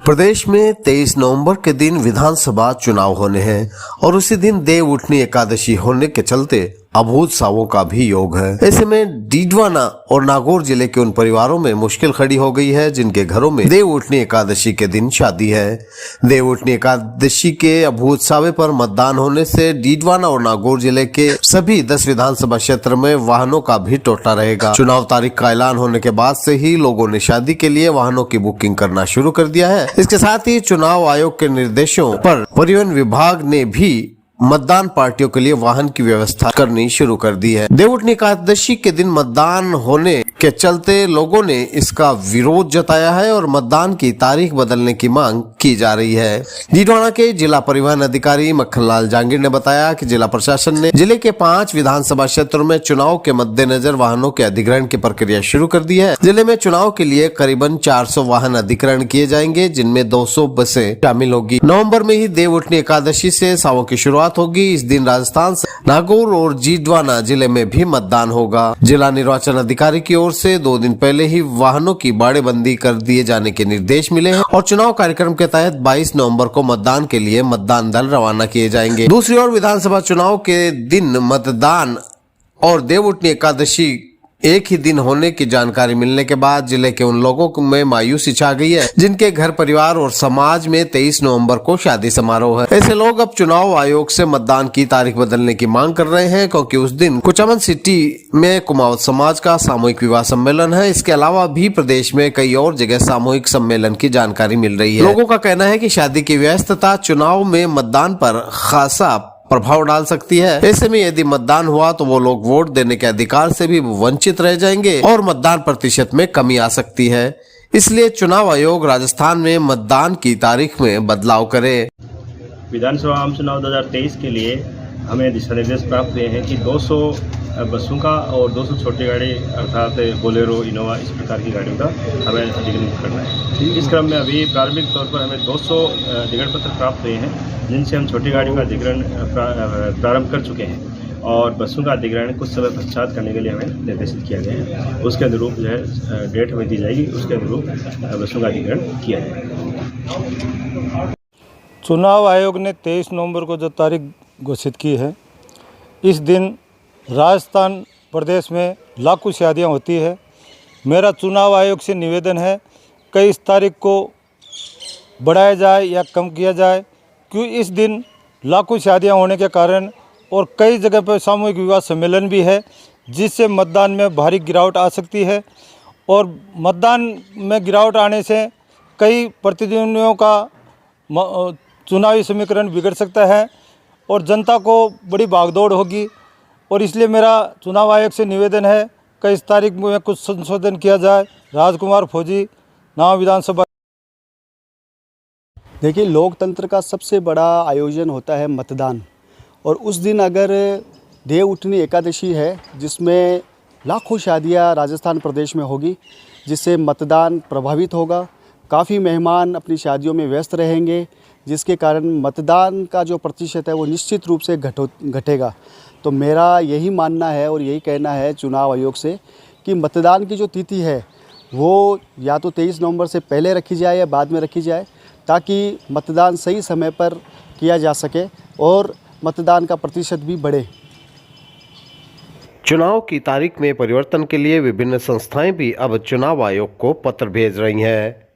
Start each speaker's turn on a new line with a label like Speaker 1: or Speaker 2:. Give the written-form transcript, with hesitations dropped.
Speaker 1: प्रदेश में 23 नवंबर के दिन विधानसभा चुनाव होने हैं और उसी दिन देव उठनी एकादशी होने के चलते अभूत सावों का भी योग है। ऐसे में डीडवाना और नागौर जिले के उन परिवारों में मुश्किल खड़ी हो गई है जिनके घरों में देव उठनी एकादशी के दिन शादी है। देव उठनी एकादशी के अभूत सावे पर मतदान होने से डीडवाना और नागौर जिले के सभी 10 विधानसभा क्षेत्र में वाहनों का भी टोटा रहेगा। चुनाव तारीख का ऐलान होने के बाद से ही लोगों ने शादी के लिए वाहनों की बुकिंग करना शुरू कर दिया है। इसके साथ ही चुनाव आयोग के निर्देशों पर परिवहन विभाग ने भी मतदान पार्टियों के लिए वाहन की व्यवस्था करनी शुरू कर दी है। देव उठनी एकादशी के दिन मतदान होने के चलते लोगों ने इसका विरोध जताया है और मतदान की तारीख बदलने की मांग की जा रही है। डीडवाना के जिला परिवहन अधिकारी मक्खनलाल जांगीर ने बताया कि जिला प्रशासन ने जिले के 5 विधानसभा क्षेत्रों में चुनाव के मद्देनजर वाहनों के अधिग्रहण की प्रक्रिया शुरू कर दी है। जिले में चुनाव के लिए करीबन 400 वाहन अधिग्रहण किए जाएंगे, जिनमें 200 बसें शामिल होगी। नवम्बर में ही देव उठनी एकादशी से सावों की शुरुआत होगी। इस दिन राजस्थान से नागौर और डीडवाना जिले में भी मतदान होगा। जिला निर्वाचन अधिकारी की ओर से 2 दिन पहले ही वाहनों की बाड़ेबंदी कर दिए जाने के निर्देश मिले हैं और चुनाव कार्यक्रम के तहत 22 नवंबर को मतदान के लिए मतदान दल रवाना किए जाएंगे। दूसरी ओर विधानसभा चुनाव के दिन मतदान और देव उठनी एकादशी एक ही दिन होने की जानकारी मिलने के बाद जिले के उन लोगों में मायूसी छा गई है जिनके घर परिवार और समाज में 23 नवंबर को शादी समारोह है। ऐसे लोग अब चुनाव आयोग से मतदान की तारीख बदलने की मांग कर रहे हैं क्योंकि उस दिन कुचामन सिटी में कुमावत समाज का सामूहिक विवाह सम्मेलन है। इसके अलावा भी प्रदेश में कई और जगह सामूहिक सम्मेलन की जानकारी मिल रही है। लोगों का कहना है कि शादी की व्यस्तता चुनाव में मतदान पर खासा प्रभाव डाल सकती है। ऐसे में यदि मतदान हुआ तो वो लोग वोट देने के अधिकार से भी वंचित रह जाएंगे और मतदान प्रतिशत में कमी आ सकती है। इसलिए चुनाव आयोग राजस्थान में मतदान की तारीख में बदलाव करे।
Speaker 2: विधानसभा आम चुनाव 2023 के लिए हमें दिशा निर्देश प्राप्त हुए हैं कि 200 बसों का और 200 छोटी गाड़ी अर्थात बोलेरो, इनोवा इस प्रकार की गाड़ियों का हमें अधिग्रहण करना है। इस क्रम में अभी प्रारंभिक तौर पर हमें 200 अधिग्रहण पत्र प्राप्त हुए हैं जिनसे हम छोटी गाड़ियों का अधिग्रहण प्रारंभ कर चुके हैं और बसों का अधिग्रहण कुछ समय पश्चात करने के लिए हमें निर्देशित किया गया है। उसके अनुरूप जो है डेट हमें दी जाएगी, उसके अनुरूप बसों का अधिग्रहण किया जाएगा।
Speaker 3: चुनाव आयोग ने 23 नवंबर को जो तारीख घोषित की है, इस दिन राजस्थान प्रदेश में लाखों शादियां होती है। मेरा चुनाव आयोग से निवेदन है कि इस तारीख को बढ़ाया जाए या कम किया जाए, क्यों इस दिन लाखों शादियां होने के कारण और कई जगह पर सामूहिक विवाह सम्मेलन भी है जिससे मतदान में भारी गिरावट आ सकती है और मतदान में गिरावट आने से कई प्रतिद्वंदियों का चुनावी समीकरण बिगड़ सकता है और जनता को बड़ी भागदौड़ होगी। और इसलिए मेरा चुनाव आयोग से निवेदन है कि इस तारीख में कुछ संशोधन किया जाए। राजकुमार फौजी, नाव विधानसभा।
Speaker 4: देखिए, लोकतंत्र का सबसे बड़ा आयोजन होता है मतदान, और उस दिन अगर देव उठनी एकादशी है जिसमें लाखों शादियां राजस्थान प्रदेश में होगी, जिससे मतदान प्रभावित होगा। काफ़ी मेहमान अपनी शादियों में व्यस्त रहेंगे, जिसके कारण मतदान का जो प्रतिशत है वो निश्चित रूप से घटेगा। तो मेरा यही मानना है और यही कहना है चुनाव आयोग से कि मतदान की जो तिथि है वो या तो 23 नवंबर से पहले रखी जाए या बाद में रखी जाए, ताकि मतदान सही समय पर किया जा सके और मतदान का प्रतिशत भी बढ़े।
Speaker 1: चुनाव की तारीख में परिवर्तन के लिए विभिन्न संस्थाएं भी अब चुनाव आयोग को पत्र भेज रही हैं।